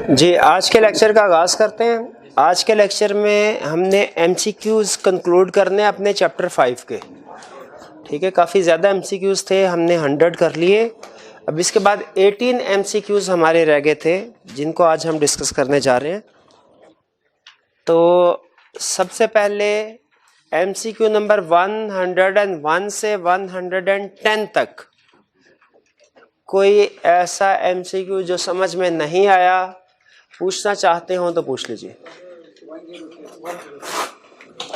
जी, आज के लेक्चर का आगाज़ करते हैं। आज के लेक्चर में हमने एमसीक्यूज़ कंक्लूड करने अपने चैप्टर 5 के। ठीक है, काफ़ी ज़्यादा एमसीक्यूज़ थे, हमने 100 कर लिए। अब इसके बाद 18 एमसीक्यूज़ हमारे रह गए थे जिनको आज हम डिस्कस करने जा रहे हैं। तो सबसे पहले एमसीक्यू नंबर 101 से 110 तक कोई ऐसा एमसीक्यू जो समझ में नहीं आया, पूछना चाहते हो तो पूछ लीजिए।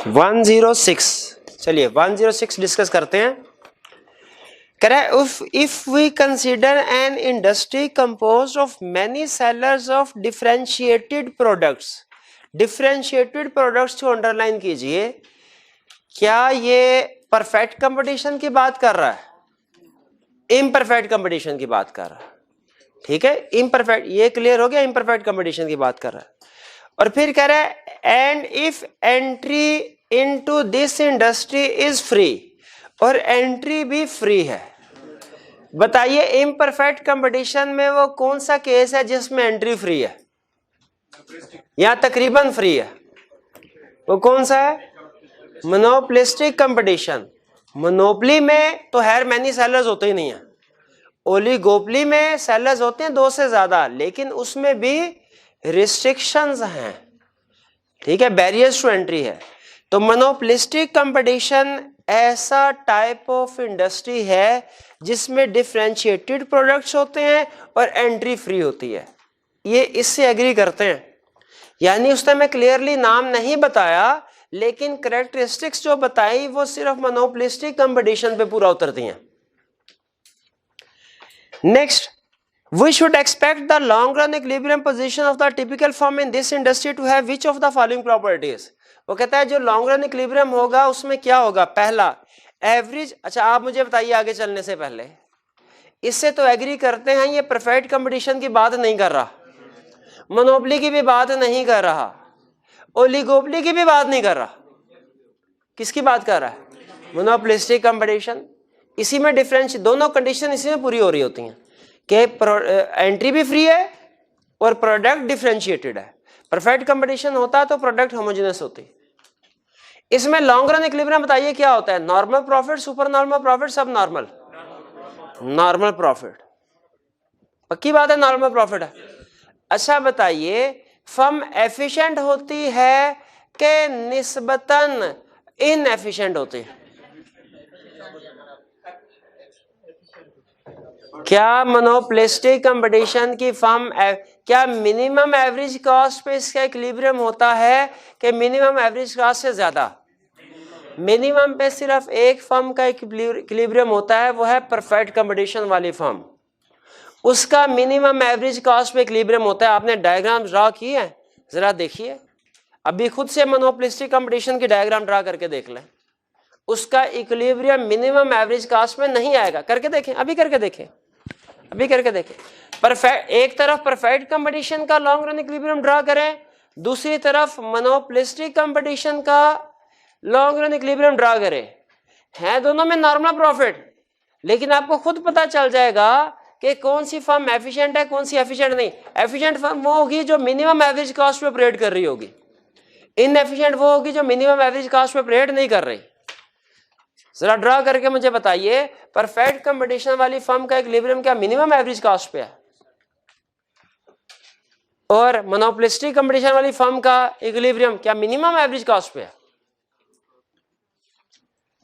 106, चलिए 106 डिस्कस करते हैं। कह रहा है if we consider an industry composed of many sellers of differentiated products. Differentiated products को अंडरलाइन कीजिए। क्या ये परफेक्ट कंपटीशन की बात कर रहा है? इम्परफेक्ट कंपटीशन की बात कर रहा है। ठीक है, इम्परफेक्ट, ये क्लियर हो गया, इम्परफेक्ट कंपटीशन की बात कर रहा है। और फिर कह रहा है and if entry into this industry is free, और एंट्री भी फ्री है। बताइए इम्परफेक्ट कंपटीशन में वो कौन सा केस है जिसमें एंट्री फ्री है या तकरीबन फ्री है? वो कौन सा है? Monopolistic competition. मोनोपोली में तो हैर मैनी सेलर्स होते ही नहीं है। ओलिगोपोली में सेलर्स होते हैं 2 से ज्यादा, लेकिन उसमें भी रिस्ट्रिक्शंस हैं। ठीक है, बैरियर्स टू एंट्री है। तो मोनोपोलिस्टिक कंपटीशन ऐसा टाइप ऑफ इंडस्ट्री है जिसमें डिफरेंशिएटेड प्रोडक्ट्स होते हैं और एंट्री फ्री होती है। ये इससे एग्री करते हैं, यानी उसने मैं क्लियरली नाम नहीं बताया, लेकिन कैरेक्टरिस्टिक्स जो बताई वो सिर्फ मोनोपोलिस्टिक कंपटीशन पे पूरा उतरती हैं। Next, we should expect the long run equilibrium position of the typical firm in this industry to have which of the following properties? वो कहता है जो लॉन्ग रन इक्विलिब्रियम होगा उसमें क्या होगा? पहला, एवरेज। अच्छा, आप मुझे बताइए आगे चलने से पहले, इससे तो एग्री करते हैं ये परफेक्ट कंपटीशन की बात नहीं कर रहा, मोनोपोली की भी बात नहीं कर रहा, ओलिगोपोली की भी बात नहीं कर रहा। किसकी बात कर रहा है? Monopolistic competition. इसी में डिफरेंस, दोनों कंडीशन इसी में पूरी हो रही होती हैं कि एंट्री भी फ्री है और प्रोडक्ट डिफरेंशिएटेड है। परफेक्ट कंपटीशन होता है तो प्रोडक्ट होमोजेनस होती है। इसमें लॉन्ग रन इक्विलिब्रियम बताइए क्या होता है? Normal profit, super normal profit, सब नॉर्मल? Normal profit. पक्की बात है नॉर्मल प्रॉफिट है। अच्छा बताइए, फर्म एफिशिएंट होती है कि निस्बतन इनएफिशिएंट होती है? क्या मोनोपोलिस्टिक कंपटीशन की फर्म क्या मिनिमम एवरेज कॉस्ट पे इसका इक्विलिब्रियम होता है कि मिनिमम एवरेज कॉस्ट से ज्यादा? मिनिमम पे सिर्फ एक फर्म का इक्विलिब्रियम होता है, वो है परफेक्ट कंपटीशन वाली फर्म। उसका मिनिमम एवरेज कॉस्ट पे इक्विलिब्रियम होता है। आपने डायग्राम ड्रा की है? जरा देखिए, अभी खुद से मोनोपोलिस्टिक कंपटीशन की डायग्राम ड्रा करके देख लें। उसका इक्विलिब्रियम मिनिमम एवरेज कॉस्ट में नहीं आएगा। करके देखें, अभी करके देखें, अभी करके देखें। परफेक्ट, एक तरफ परफेक्ट कंपटीशन का लॉन्ग रन इक्विलिब्रियम ड्रा करें, दूसरी तरफ मोनोपोलिस्टिक कंपटीशन का लॉन्ग रन इक्विलिब्रियम ड्रा करें। है दोनों में नॉर्मल प्रॉफिट, लेकिन आपको खुद पता चल जाएगा कि कौन सी फर्म एफिशिएंट है, कौन सी एफिशिएंट नहीं। एफिशिएंट फर्म वो होगी जो मिनिमम एवरेज कॉस्ट पे ऑपरेट कर रही होगी, इनएफिशिएंट वो होगी जो मिनिमम एवरेज कॉस्ट पे ऑपरेट नहीं कर रही। जरा ड्रा करके मुझे बताइए, परफेक्ट कंपटीशन वाली फर्म का इक्विलिब्रियम क्या मिनिमम एवरेज कॉस्ट पे है? और मोनोपोलिस्टिक कंपटीशन वाली फर्म का इक्विलिब्रियम क्या मिनिमम एवरेज कॉस्ट पे है?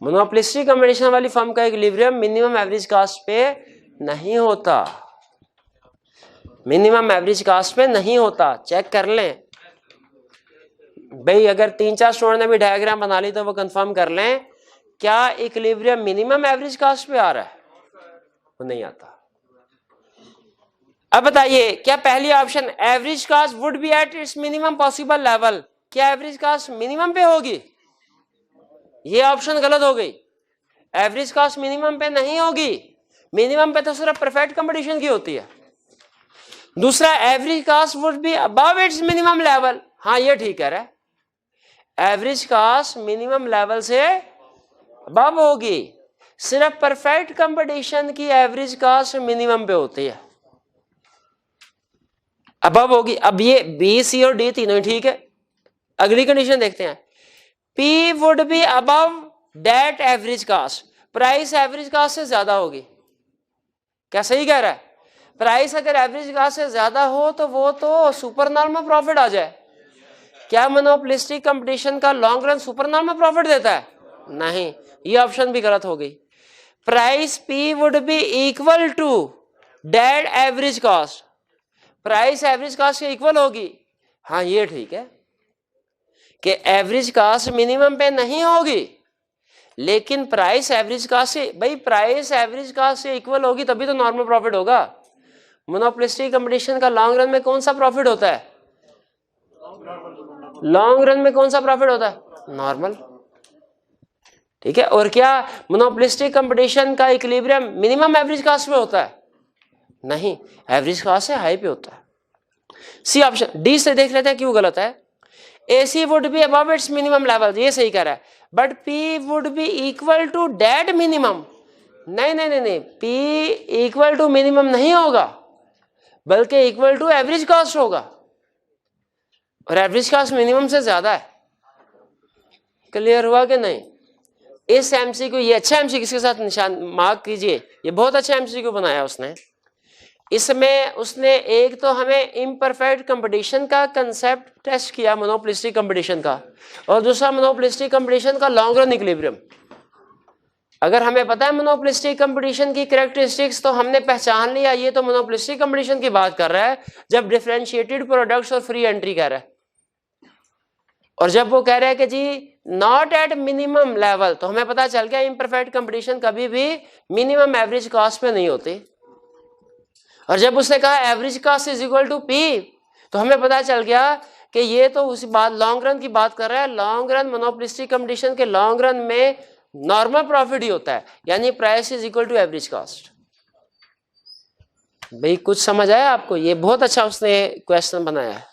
मोनोपोलिस्टिक कंपटीशन वाली फर्म का इक्विलिब्रियम मिनिमम एवरेज कॉस्ट पे नहीं होता, मिनिमम एवरेज कॉस्ट पे नहीं होता। चेक कर लें भाई, अगर 3-4 स्टूडेंट ने भी डायग्राम बना ली तो वो कंफर्म कर लें, क्या इक्विलिब्रियम मिनिमम एवरेज कॉस्ट पे आ रहा है? वो नहीं आता। अब बताइए, क्या पहली option average cost would be at its minimum possible level, क्या एवरेज कॉस्ट मिनिमम पे होगी? ये ऑप्शन गलत हो गई। एवरेज कॉस्ट मिनिमम पे नहीं होगी, मिनिमम पे तो सिर्फ परफेक्ट कंपटीशन की होती है। दूसरा, average cost would be above its minimum level. हाँ, ये ठीक है रे, एवरेज कॉस्ट मिनिमम लेवल से अबव होगी। सिर्फ परफेक्ट कंपटीशन की एवरेज कॉस्ट मिनिमम पे होती है। अबव होगी। अब ये बी सी और डी तीनों ही ठीक है। अगली कंडीशन देखते हैं, P would be above that average cost, price average cost से ज्यादा होगी। क्या सही कह रहा है? प्राइस अगर एवरेज कास्ट से ज्यादा हो तो वो तो सुपर नॉर्मल प्रॉफिट आ जाए। क्या मोनोपोलिस्टिक कंपटीशन का long run super normal profit देता है? नहीं, ये ऑप्शन भी गलत हो गई। Price P would be equal to that average cost, price average cost के इक्वल होगी। हाँ ये ठीक है कि एवरेज कॉस्ट मिनिमम पे नहीं होगी, लेकिन प्राइस एवरेज कॉस्ट से, भाई प्राइस एवरेज कॉस्ट से इक्वल होगी तभी तो नॉर्मल प्रॉफिट होगा। मोनोपोलिस्टिक कंपटीशन का लॉन्ग रन में कौन सा प्रॉफिट होता है? लॉन्ग रन में कौन सा प्रॉफिट होता है? नॉर्मल। ठीक है, और क्या मोनोपोलिस्टिक कंपटीशन का इक्विलिब्रियम मिनिमम एवरेज कॉस्ट पे होता है? नहीं, एवरेज कॉस्ट से हाई पे होता है। सी ऑप्शन, डी से देख लेते हैं क्यों गलत है। AC would be above its minimum level, ये सही कह रहा है, but P would be equal to that minimum. नहीं नहीं नहीं नहीं, P इक्वल टू मिनिमम नहीं होगा, बल्कि इक्वल टू एवरेज कॉस्ट होगा, और एवरेज कॉस्ट मिनिमम से ज्यादा है। क्लियर हुआ कि नहीं? इस MCQ, ये अच्छा MCQ, किसके साथ निशान मार्क कीजिए, ये बहुत अच्छा MCQ बनाया उसने। इसमें उसने एक तो हमें इम्परफेक्ट कंपटीशन का कंसेप्ट टेस्ट किया, मोनोपोलिस्टिक कंपटीशन का, और दूसरा मोनोपोलिस्टिक कंपटीशन का लॉन्ग रन इक्विलिब्रियम। अगर हमें पता है मोनोपोलिस्टिक कंपटीशन की कैरेक्टरिस्टिक्स तो हमने पहचान लिया ये तो मोनोपोलिस्टिक कंपटीशन की बात कर रहा है, जब डिफरेंशिएटेड प्रोडक्ट्स और फ्री एंट्री कह रहा है। और जब वो कह रहा है कि जी नॉट एट मिनिमम लेवल, तो हमें पता चल गया इम्परफेक्ट कंपटीशन कभी भी मिनिमम एवरेज कॉस्ट पे नहीं होती। और जब उसने कहा average cost is equal to P, तो हमें पता चल गया कि ये तो उसी बात लॉन्ग रन की बात कर रहा है। लॉन्ग रन मोनोपोलिस्टिक कंपटीशन के लॉन्ग रन में नॉर्मल प्रॉफिट ही होता है, यानी price is equal to average cost. भाई कुछ समझ आया आपको? ये बहुत अच्छा उसने क्वेश्चन बनाया है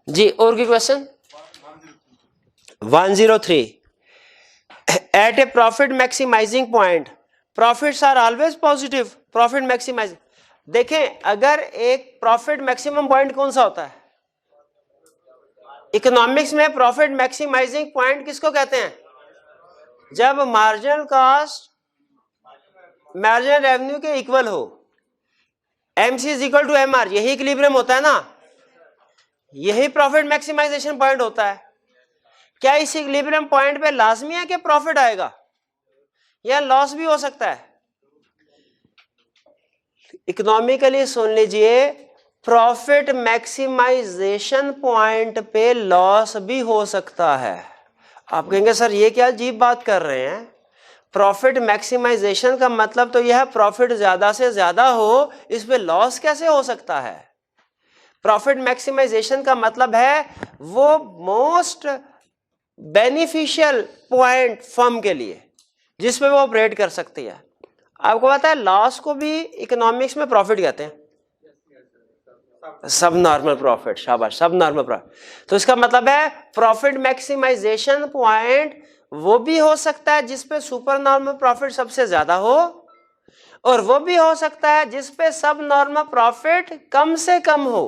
जी। और कोई question? 103, at a profit maximising point profits are always positive. Profit maximise, देखें अगर एक प्रॉफिट मैक्सिमम पॉइंट कौन सा होता है इकोनॉमिक्स में? प्रॉफिट मैक्सिमाइजिंग पॉइंट किसको कहते हैं? जब मार्जिनल कॉस्ट मार्जिनल रेवेन्यू के इक्वल हो, MC is equal to MR, यही इक्विलिब्रियम होता है ना, यही प्रॉफिट मैक्सिमाइजेशन पॉइंट होता है। क्या इस इक्विलिब्रियम पॉइंट पे लाजमी है कि प्रॉफिट आएगा या लॉस भी हो सकता है? इकोनॉमिकली सुन लीजिए, प्रॉफिट मैक्सिमाइजेशन पॉइंट पे लॉस भी हो सकता है। आप कहेंगे सर ये क्या अजीब बात कर रहे हैं, प्रॉफिट मैक्सिमाइजेशन का मतलब तो यह है प्रॉफिट ज्यादा से ज्यादा हो, इस पे लॉस कैसे हो सकता है? प्रॉफिट मैक्सिमाइजेशन का मतलब है वो मोस्ट बेनिफिशियल पॉइंट फर्म के लिए जिसमें वो ऑपरेट कर सकती है। आपको पता है लॉस को भी इकोनॉमिक्स में प्रॉफिट कहते हैं, सब नॉर्मल प्रॉफिट, शाबाश, सब नॉर्मल प्रॉफिट। तो इसका मतलब है प्रॉफिट मैक्सिमाइजेशन पॉइंट वो भी हो सकता है जिसपे सुपर नॉर्मल प्रॉफिट सबसे ज्यादा हो, और वो भी हो सकता है जिसपे सब नॉर्मल प्रॉफिट कम से कम हो।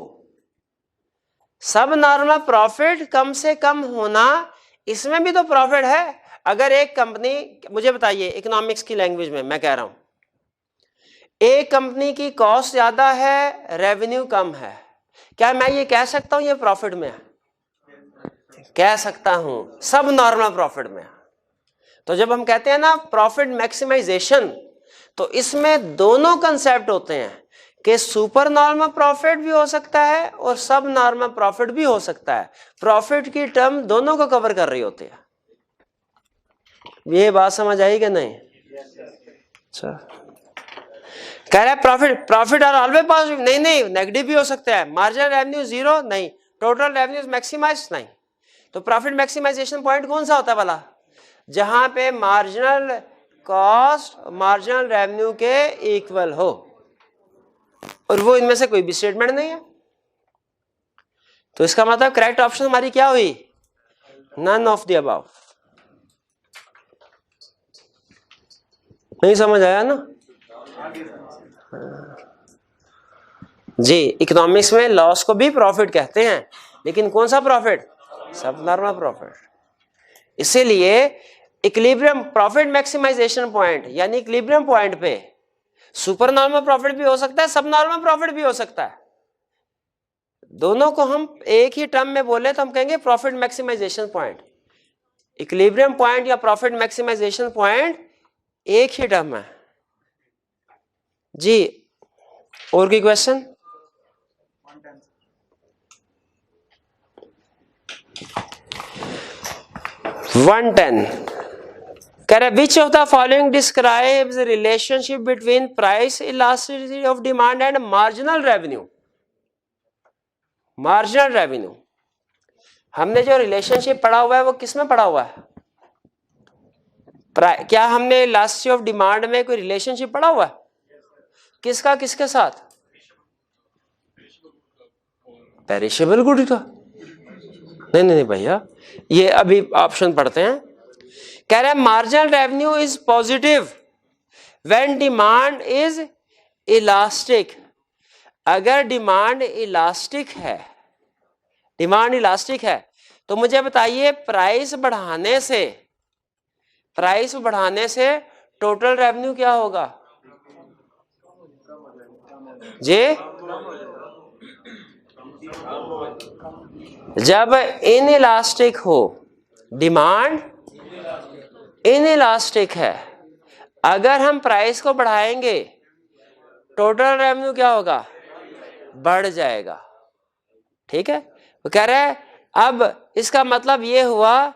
सब नॉर्मल प्रॉफिट कम से कम होना, इसमें भी तो प्रॉफिट है। अगर एक कंपनी, मुझे बताइए इकोनॉमिक्स की लैंग्वेज में मैं कह रहा हूं, एक कंपनी की कॉस्ट ज्यादा है, रेवेन्यू कम है, क्या मैं ये कह सकता हूं ये प्रॉफिट में है? कह सकता हूं, सब नॉर्मल प्रॉफिट में है। तो जब हम कहते हैं ना प्रॉफिट मैक्सिमाइजेशन, तो इसमें दोनों कंसेप्ट होते हैं कि सुपर नॉर्मल प्रॉफिट भी हो सकता है और सब नॉर्मल प्रॉफिट भी हो सकता है। प्रॉफिट की टर्म दोनों को कवर कर रही होती है। ये बात समझ आई कि नहीं? अच्छा, कह रहा है प्रॉफिट आर ऑलवेज पॉजिटिव, नहीं नहीं, नेगेटिव भी हो सकता है। मार्जिनल रेवेन्यू जीरो, नहीं। टोटल रेवेन्यू मैक्सिमाइज, नहीं। तो प्रॉफिट मैक्सिमाइजेशन पॉइंट कौन सा होता है वाला? जहां पे मार्जिनल कॉस्ट मार्जिनल रेवेन्यू के इक्वल हो, और वो इनमें से कोई भी स्टेटमेंट नहीं है। तो इसका मतलब करेक्ट ऑप्शन हमारी क्या हुई? None of the above. नहीं समझ आया ना? जी, इकोनॉमिक्स में लॉस को भी प्रॉफिट कहते हैं, लेकिन कौन सा प्रॉफिट? सब नॉर्मल प्रॉफिट। इसीलिए इक्विलिब्रियम प्रॉफिट मैक्सिमाइजेशन पॉइंट यानी इक्विलिब्रियम पॉइंट पे सुपर नॉर्मल प्रॉफिट भी हो सकता है, सब नॉर्मल प्रॉफिट भी हो सकता है। दोनों को हम एक ही टर्म में बोले तो हम कहेंगे profit maximisation point. Equilibrium point या प्रॉफिट मैक्सिमाइजेशन पॉइंट एक ही टर्म है जी। और कोई क्वेश्चन? वन टेन कह रहा है which of the following describes relationship between price elasticity of demand and marginal revenue. Marginal revenue हमने जो रिलेशनशिप पढ़ा हुआ है वो किस में पढ़ा हुआ है? क्या हमने इलास्टिसिटी ऑफ डिमांड में कोई रिलेशनशिप पढ़ा हुआ है? किसका किसके साथ? पेरिशेबल गुड का? नहीं नहीं भैया, ये अभी ऑप्शन पढ़ते हैं। कह रहे हैं marginal revenue is positive when demand is elastic. अगर डिमांड इलास्टिक है, डिमांड इलास्टिक है तो मुझे बताइए प्राइस बढ़ाने से टोटल रेवेन्यू क्या होगा जी? जब इनइलास्टिक हो, डिमांड इनइलास्टिक है, अगर हम प्राइस को बढ़ाएंगे टोटल रेवेन्यू क्या होगा? बढ़ जाएगा। ठीक है, वो कह रहा है अब इसका मतलब ये हुआ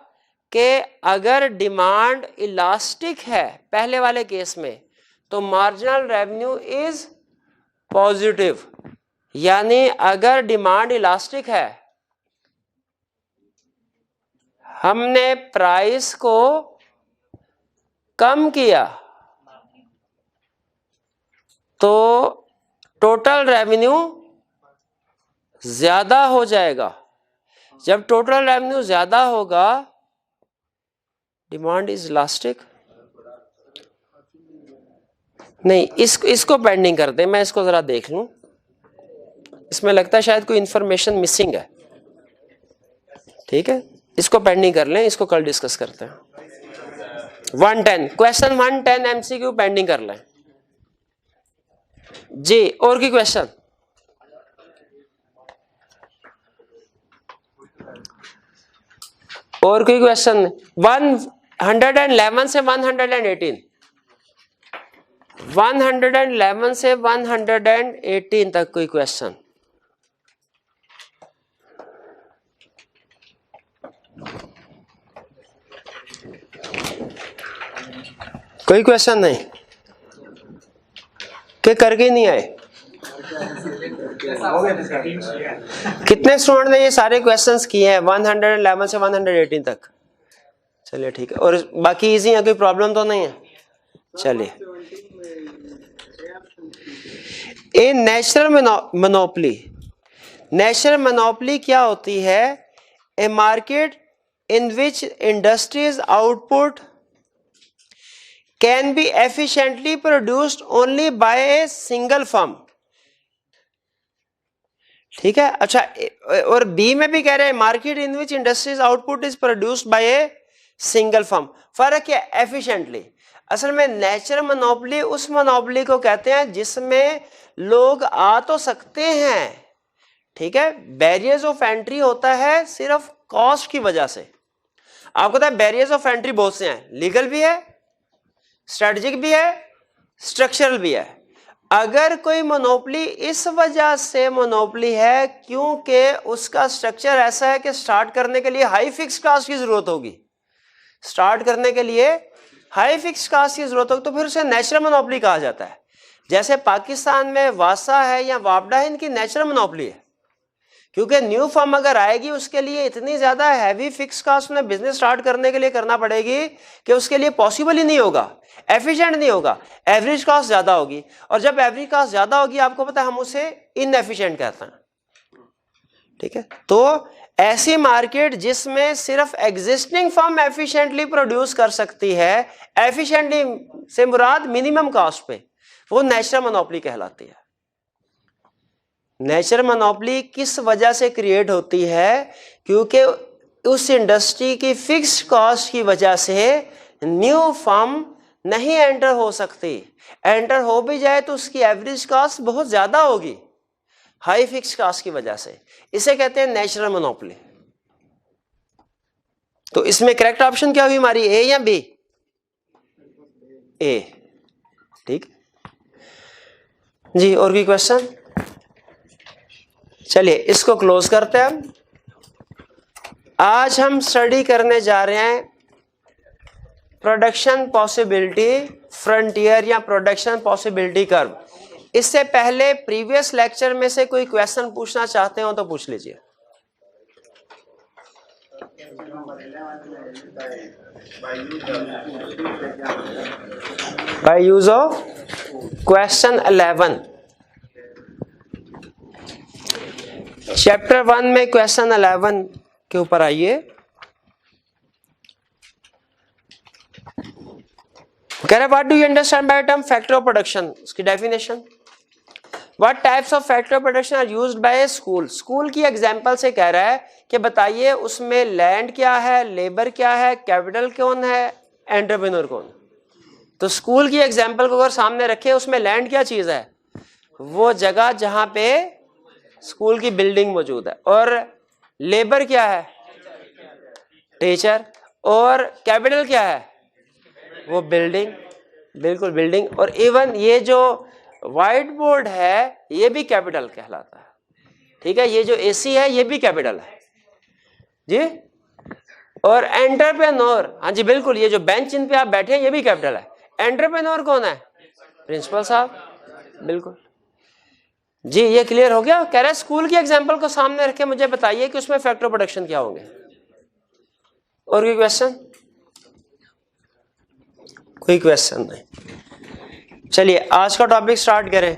कि अगर डिमांड इलास्टिक है पहले वाले केस में तो मार्जिनल रेवेन्यू इज पॉजिटिव, यानी अगर डिमांड इलास्टिक है, हमने प्राइस को कम किया तो टोटल रेवेन्यू ज्यादा हो जाएगा। जब टोटल रेवेन्यू ज्यादा होगा, डिमांड इज इलास्टिक, नहीं इसको पेंडिंग कर दे, मैं इसको जरा देख लूं, इसमें लगता है शायद कोई इंफॉर्मेशन मिसिंग है। ठीक है, इसको पेंडिंग कर लें, इसको कल डिस्कस करते हैं। 110 क्वेश्चन 110 एमसीक्यू पेंडिंग कर लें जी। और की क्वेश्चन? और कोई क्वेश्चन? 111 से 118, 111 से 118 तक कोई क्वेश्चन? कोई क्वेश्चन नहीं? कि करके नहीं आए? कितने स्टूडेंट ने ये सारे क्वेश्चंस किए हैं 111 से 118 तक? चलिए ठीक है, और बाकी इजी है, कोई प्रॉब्लम तो नहीं है? चलिए, a natural monopoly, natural monopoly क्या होती है? A market in which industries output can be efficiently produced only by a single firm। ठीक है, अच्छा, और बी में भी कह रहे हैं market in which industries output is produced by a single firm. फर्क है एफिशिएंटली। असल में नेचुरल मोनोपोली उस मोनोपोली को कहते हैं जिसमें लोग आ तो सकते हैं, ठीक है, बैरियर्स ऑफ एंट्री होता है सिर्फ कॉस्ट की वजह से। आपको पता है बैरियर्स ऑफ एंट्री बहुत से हैं, लीगल भी है, स्ट्रेटेजिक भी है, स्ट्रक्चरल भी है। अगर कोई मोनोपोली इस वजह से मोनोपोली है क्योंकि उसका स्ट्रक्चर ऐसा है कि स्टार्ट करने के लिए हाई फिक्स कास्ट की जरूरत होगी, स्टार्ट करने के लिए हाई फिक्स कास्ट की जरूरत होगी, तो फिर उसे नेचुरल मोनोपोली कहा जाता है। जैसे पाकिस्तान में वासा है या वापडा है, इनकी नेचुरल मोनोपोली है, क्योंकि न्यू फर्म अगर आएगी उसके लिए इतनी ज्यादा हैवी फिक्स कास्ट में बिजनेस स्टार्ट करने के लिए करना पड़ेगी कि उसके लिए पॉसिबल ही नहीं होगा, एफिशिएंट नहीं होगा, एवरेज कॉस्ट ज्यादा होगी, और जब एवरेज कॉस्ट ज्यादा होगी आपको पता है हम उसे इनएफिशिएंट कहते हैं। ठीक है, तो ऐसी मार्केट जिसमें सिर्फ एग्जिस्टिंग फर्म एफिशिएंटली प्रोड्यूस कर सकती है, एफिशिएंटली से मुराद मिनिमम कॉस्ट पे, वो नेचुरल मोनोपोली कहलाती है। नेचुरल मोनोपोली किस वजह से क्रिएट होती है? क्योंकि उस इंडस्ट्री की फिक्स कॉस्ट की वजह से न्यू फर्म नहीं एंटर हो सकती। एंटर हो भी जाए तो उसकी एवरेज कॉस्ट बहुत ज्यादा होगी, हाई फिक्स कॉस्ट की वजह से। इसे कहते हैं नेचुरल मोनोपोली। तो इसमें करेक्ट ऑप्शन क्या हुई हमारी, ए या बी? ए। ठीक जी, और भी क्वेश्चन? चलिए इसको क्लोज करते हैं। आज हम स्टडी करने जा रहे हैं प्रोडक्शन पॉसिबिलिटी फ्रंटियर या प्रोडक्शन पॉसिबिलिटी कर्व। इससे पहले प्रीवियस लेक्चर में से कोई क्वेश्चन पूछना चाहते हो तो पूछ लीजिए। By use of question 11 chapter 1 में क्वेश्चन 11 के ऊपर आइए। कह रहा what do you understand by term factor of production, उसकी definition. What types of factor of production are used by a school. School की एग्जांपल से कह रहा है कि बताइए उसमें लैंड क्या है, लेबर क्या है, कैपिटल कौन है, एंटरप्रेन्योर कौन। तो स्कूल की एग्जांपल को अगर सामने रखे, उसमें लैंड क्या चीज है, वो जगह जहां पे स्कूल की बिल्डिंग मौजूद है, और लेबर क्या है, टीचर, और कैपिटल क्या है, वो बिल्डिंग, बिल्कुल बिल्डिंग। और इवन ये जो व्हाइट बोर्ड है ये भी कैपिटल कहलाता है। ठीक है, ये जो एसी है ये भी कैपिटल है जी। और एंटरप्रेन्योर, हाँ जी बिल्कुल, ये जो बेंच इन पे आप बैठे हैं ये भी कैपिटल है। एंटरप्रेन्योर कौन है, प्रिंसिपल साहब, बिल्कुल जी। ये क्लियर हो गया। कह रहा है स्कूल की एग्जांपल को सामने रखे मुझे बताइए कि उसमें फैक्टर प्रोडक्शन क्या होंगे। और कोई क्वेश्चन? कोई क्वेश्चन नहीं। चलिए आज का टॉपिक स्टार्ट करें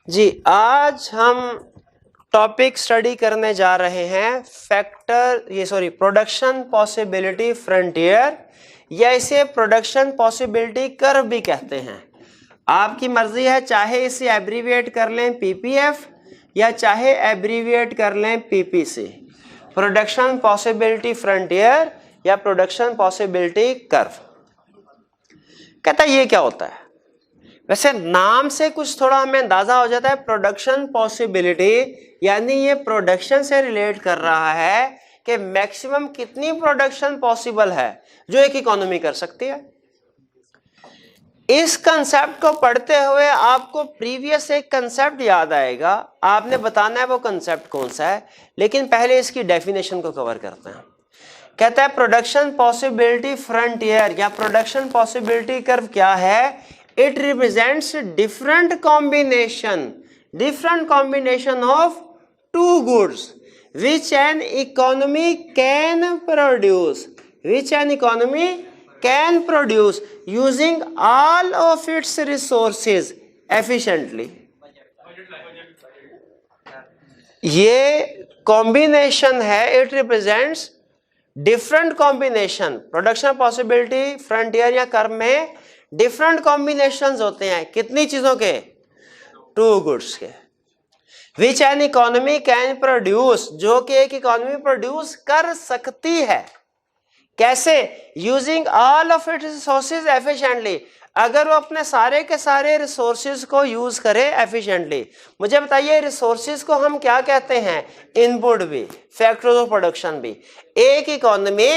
जी। आज हम टॉपिक स्टडी करने जा रहे हैं प्रोडक्शन पॉसिबिलिटी फ्रंटियर, या इसे प्रोडक्शन पॉसिबिलिटी कर्व भी कहते हैं। आपकी मर्जी है, चाहे इसे एब्रीविएट कर लें पीपीएफ या चाहे एब्रीविएट कर लें पीपीसी। प्रोडक्शन पॉसिबिलिटी फ्रंटियर या प्रोडक्शन पॉसिबिलिटी कर्व। कहता है ये क्या होता है? वैसे नाम से कुछ थोड़ा हमें अंदाजा हो जाता है। प्रोडक्शन पॉसिबिलिटी यानी ये प्रोडक्शन से रिलेट कर रहा है कि मैक्सिमम कितनी प्रोडक्शन पॉसिबल है जो एक इकोनॉमी कर सकती है। इस कंसेप्ट को पढ़ते हुए आपको प्रीवियस एक कंसेप्ट याद आएगा, आपने बताना है वो कंसेप्ट कौन सा है। लेकिन पहले इसकी डेफिनेशन को कवर करते हैं। कहता है प्रोडक्शन पॉसिबिलिटी फ्रंटियर या प्रोडक्शन पॉसिबिलिटी कर्व क्या है? It represents different combination of two goods which an economy can produce using all of its resources efficiently। ये कॉम्बिनेशन है, it represents different combination. Production possibility frontier या curve में different combinations होते हैं। कितनी चीजों के? टू गुड्स के। विच एन इकोनॉमी कैन प्रोड्यूस, जो कि एक इकोनॉमी प्रोड्यूस कर सकती है। कैसे? Using all of its resources efficiently, अगर वो अपने सारे के सारे रिसोर्सेज को यूज करे एफिशिएंटली। मुझे बताइए रिसोर्सेज को हम क्या कहते हैं? इनपुट भी, फैक्टर्स ऑफ प्रोडक्शन भी। एक इकोनॉमी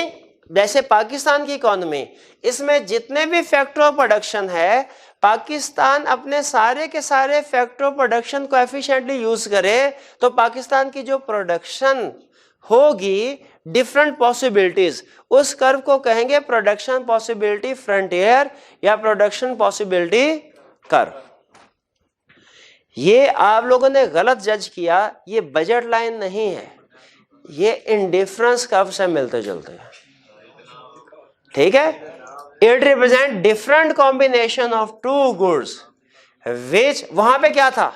जैसे पाकिस्तान की इकोनॉमी, इसमें जितने भी फैक्टर ऑफ प्रोडक्शन है, पाकिस्तान अपने सारे के सारे फैक्टर ऑफ प्रोडक्शन को एफिशिएंटली यूज करे तो पाकिस्तान की जो प्रोडक्शन होगी डिफरेंट पॉसिबिलिटीज, उस कर्व को कहेंगे प्रोडक्शन पॉसिबिलिटी फ्रंटियर या प्रोडक्शन पॉसिबिलिटी कर्व। ये आप लोगों ने गलत जज किया, ये बजट लाइन नहीं है, ये इंडिफरेंस कर्व से मिलते जुलते हैं। ठीक है, it represent different combination of two goods which, वहां पे क्या था?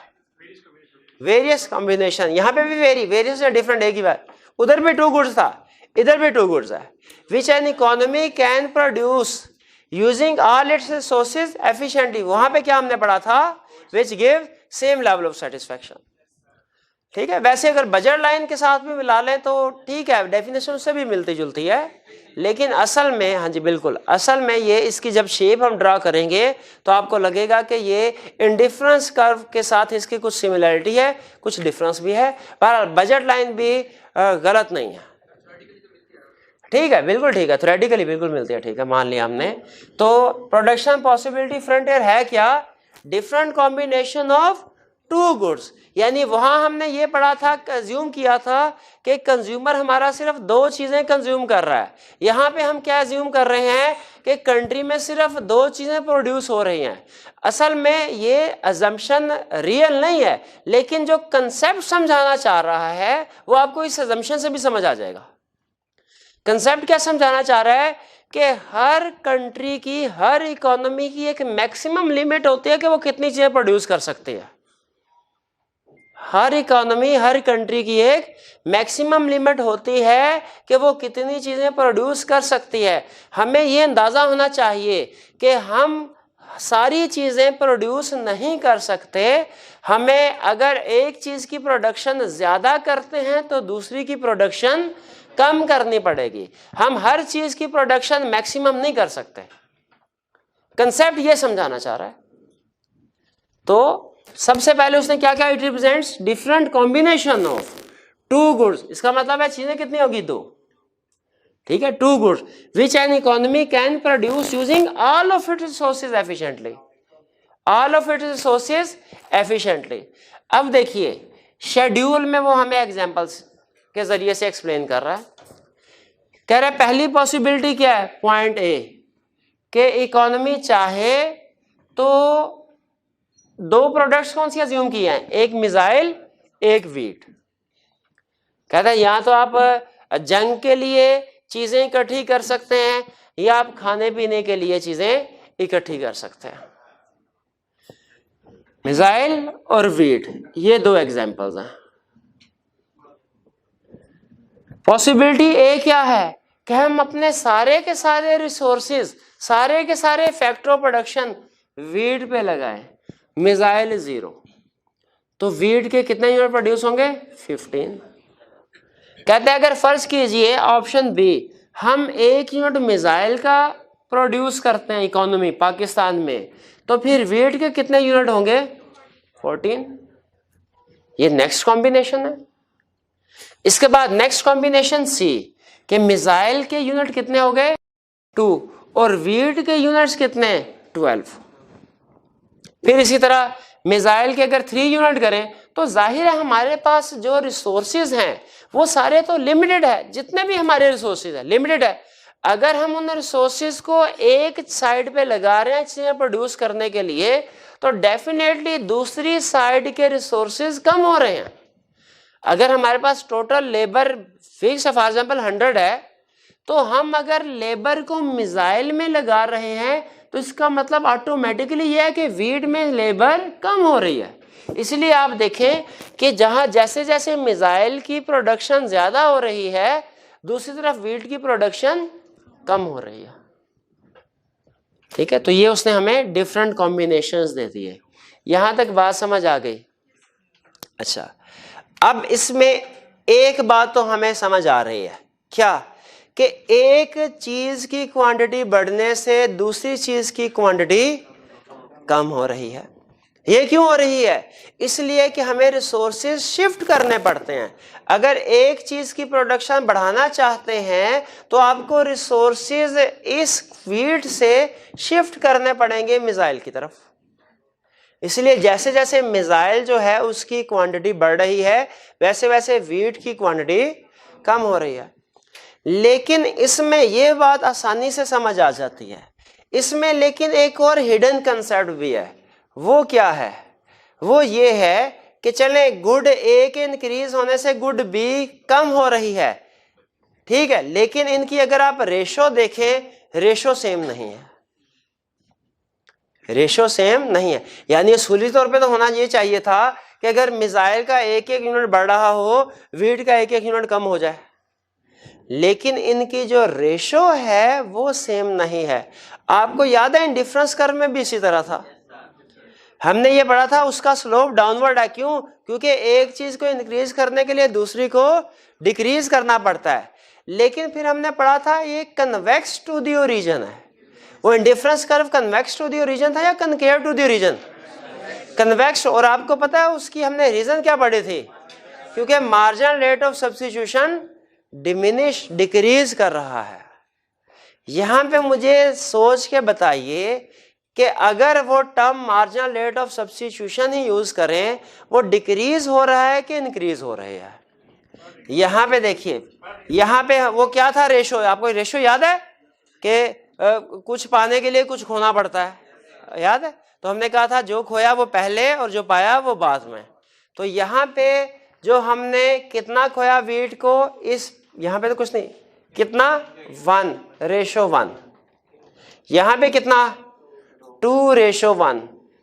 Various combination. यहां पे भी वेरियस या डिफरेंट एक ही बात। उधर भी टू गुड्स था, इधर भी टू गुड्स है। विच an economy can produce using all it's resources efficiently, वहां पे क्या हमने पढ़ा था? Which give same level of satisfaction. ठीक है, वैसे अगर बजट लाइन के साथ भी मिला लें तो ठीक है, डेफिनेशन उससे भी मिलती जुलती है, लेकिन असल में, हाँ जी बिल्कुल, असल में ये इसकी जब शेप हम ड्रा करेंगे तो आपको लगेगा कि ये इंडिफरेंस कर्व के साथ इसकी कुछ सिमिलरिटी है, कुछ डिफरेंस भी है, पर बजट लाइन भी गलत नहीं है। ठीक है, बिल्कुल ठीक है, थ्योरेटिकली बिल्कुल मिलती है। ठीक है, मान लिया हमने। तो प्रोडक्शन पॉसिबिलिटी फ्रंटियर है क्या? Different combination of two goods, यानी वहां हमने ये पढ़ा था, कंज्यूम किया था कि कंज्यूमर हमारा सिर्फ दो चीजें कंज्यूम कर रहा है। यहां पे हम क्या अज्यूम कर रहे हैं कि कंट्री में सिर्फ दो चीजें प्रोड्यूस हो रही हैं। असल में ये अजम्पशन रियल नहीं है, लेकिन जो कंसेप्ट समझाना चाह रहा है वो आपको इस अजम्पशन से भी समझ आ जाएगा। कंसेप्ट क्या समझाना चाह रहा है कि हर कंट्री की, हर इकोनॉमी की एक मैक्सिमम लिमिट होती है कि वो कितनी चीजें प्रोड्यूस कर सकती है। हर इकोनॉमी, हर कंट्री की एक मैक्सिमम लिमिट होती है कि वो कितनी चीजें प्रोड्यूस कर सकती है। हमें ये अंदाजा होना चाहिए कि हम सारी चीजें प्रोड्यूस नहीं कर सकते। हमें अगर एक चीज की प्रोडक्शन ज्यादा करते हैं तो दूसरी की प्रोडक्शन कम करनी पड़ेगी। हम हर चीज की प्रोडक्शन मैक्सिमम नहीं कर सकते। कंसेप्ट ये समझाना चाह रहा है। तो सबसे पहले उसने क्या क्या, it represents different combination of two goods. इसका मतलब है चीजें कितनी होगी? दो। ठीक है, two goods which an economy can produce using all of its resources efficiently, all of its resources efficiently. अब देखिए शेड्यूल में वो हमें एग्जांपल्स के जरिए से एक्सप्लेन कर रहा है। कह रहा है पहली पॉसिबिलिटी क्या है, पॉइंट ए, कि इकोनॉमी चाहे तो दो प्रोडक्ट्स कौन सी अज्यूम किए हैं, एक मिसाइल एक वीट। कहता है या तो आप जंग के लिए चीजें इकट्ठी कर सकते हैं या आप खाने पीने के लिए चीजें इकट्ठी कर सकते हैं। मिसाइल और वीट, ये दो एग्जांपल्स हैं। पॉसिबिलिटी ए क्या है कि हम अपने सारे के सारे रिसोर्सेज, सारे के सारे फैक्टर ऑफ प्रोडक्शन वीट पे लगाएं। मिसाइल 0, तो वीट के कितने यूनिट प्रोड्यूस होंगे? 15। कहते हैं अगर फर्ज कीजिए ऑप्शन बी, हम 1 यूनिट मिसाइल का प्रोड्यूस करते हैं इकोनॉमी पाकिस्तान में, तो फिर वीट के कितने यूनिट होंगे? 14। ये नेक्स्ट कॉम्बिनेशन है। इसके बाद नेक्स्ट कॉम्बिनेशन सी, कि मिसाइल के यूनिट कितने हो गए? 2, और वीट के यूनिट्स कितने? 12। फिर इसी तरह मिसाइल के अगर 3 यूनिट करें तो जाहिर है हमारे पास जो रिसोर्सेज हैं वो सारे तो लिमिटेड है, जितने भी हमारे रिसोर्सेज है लिमिटेड है। अगर हम उन रिसोर्सेज को एक साइड पे लगा रहे हैं चीजें प्रोड्यूस करने के लिए, तो डेफिनेटली दूसरी साइड के रिसोर्सेज कम हो रहे हैं। अगर हमारे पास total labour fix for example 100 है, तो हम अगर लेबर को मिसाइल में लगा रहे हैं तो इसका मतलब ऑटोमेटिकली यह है कि वीट में लेबर कम हो रही है। इसलिए आप देखें कि जहां जैसे जैसे मिसाइल की प्रोडक्शन ज्यादा हो रही है, दूसरी तरफ वीट की प्रोडक्शन कम हो रही है। ठीक है, तो ये उसने हमें डिफरेंट कॉम्बिनेशंस दे दिए। यहां तक बात समझ आ गई? अच्छा, अब इसमें एक बात तो हमें समझ आ रही है, क्या? कि एक चीज की क्वांटिटी बढ़ने से दूसरी चीज की क्वांटिटी कम हो रही है। ये क्यों हो रही है? इसलिए कि हमें रिसोर्सेज शिफ्ट करने पड़ते हैं। अगर एक चीज की प्रोडक्शन बढ़ाना चाहते हैं तो आपको रिसोर्सेज इस वीट से शिफ्ट करने पड़ेंगे मिसाइल की तरफ। इसलिए जैसे जैसे मिसाइल जो है उसकी क्वांटिटी बढ़ रही है, वैसे वैसे वीट की क्वांटिटी कम हो रही है। लेकिन इसमें यह बात आसानी से समझ आ जाती है। इसमें लेकिन एक और हिडन कंसेप्ट भी है। वो क्या है? वो ये है कि चले गुड ए के इंक्रीज होने से गुड बी कम हो रही है, ठीक है, लेकिन इनकी अगर आप रेशो देखें, रेशो सेम नहीं है। रेशो सेम नहीं है, यानी असूली तौर पे तो होना ये चाहिए था कि अगर मिसाइल का 1-1 यूनिट बढ़ रहा हो, वीट का 1-1 यूनिट कम हो जाए, लेकिन इनकी जो रेशो है वो सेम नहीं है। आपको याद है इंडिफरेंस कर्व में भी इसी तरह था। हमने ये पढ़ा था उसका स्लोप डाउनवर्ड है। क्यों? क्योंकि एक चीज को इंक्रीज करने के लिए दूसरी को डिक्रीज करना पड़ता है। लेकिन फिर हमने पढ़ा था ये कन्वेक्स टू द ओरिजिन है। वो indifference curve convex to the origin था या concave to the origin? Convex. और आपको पता है उसकी हमने रीजन क्या पढ़ी थी? क्योंकि marginal rate of substitution diminish decrease कर रहा है। यहां पे मुझे सोच के बताइए कि अगर वो term marginal rate of substitution he use करें, वो डिक्रीज हो रहा है कि इंक्रीज हो रही है? यहां पे देखिए, यहां पे वो क्या था रेशो? आपको रेशो याद है कि कुछ पाने के लिए कुछ खोना पड़ता है, याद है? तो हमने कहा था जो खोया वो पहले और जो पाया वो बाद में। तो यहाँ पे जो हमने कितना खोया वीट को, इस यहाँ पे तो कुछ नहीं, कितना 1:1। यहाँ पे कितना 2:1।